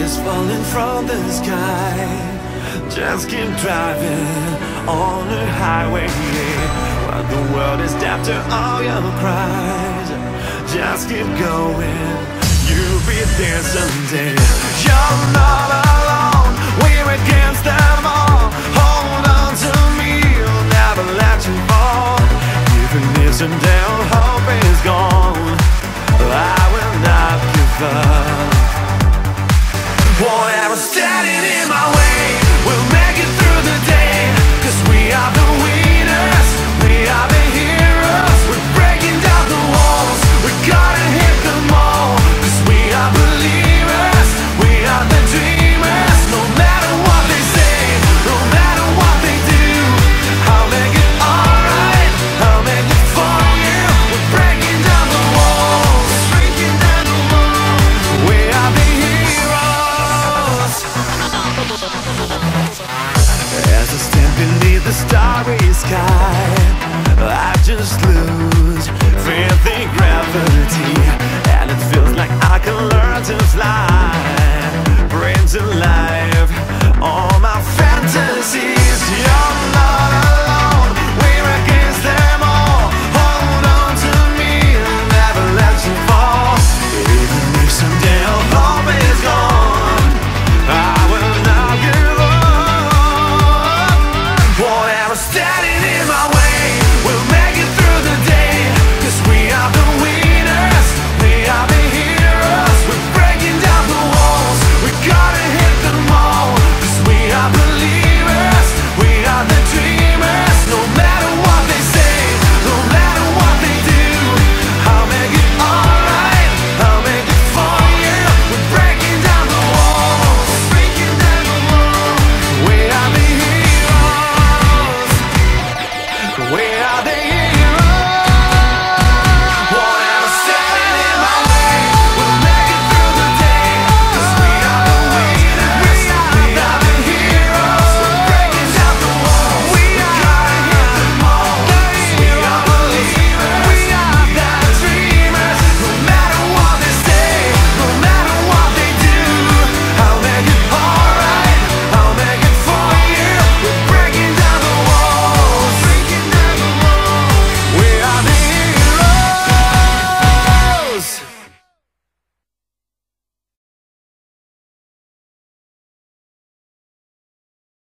is falling from the sky. Just keep driving on the highway, while the world is deaf to all your cries. Just keep going, you'll be there someday. You're not alone, we're against them all. Hold on to me, I'll never let you fall. Even if someday all hope is gone, I will not give up. Whatever's standing in my way, we'll make it through the day. 'Cause we are the winners, we are the heroes. We're breaking down the walls, we gotta hit them all. 'Cause we are believers, we are the dreamers. No matter what they say, no matter what they do, I'll make it alright, I'll make it for you. We're breaking down the walls, breaking down the walls. We are the heroes. As I stand beneath the starry sky, I just lose faith in gravity, and it feels like I can learn to fly. Bring to life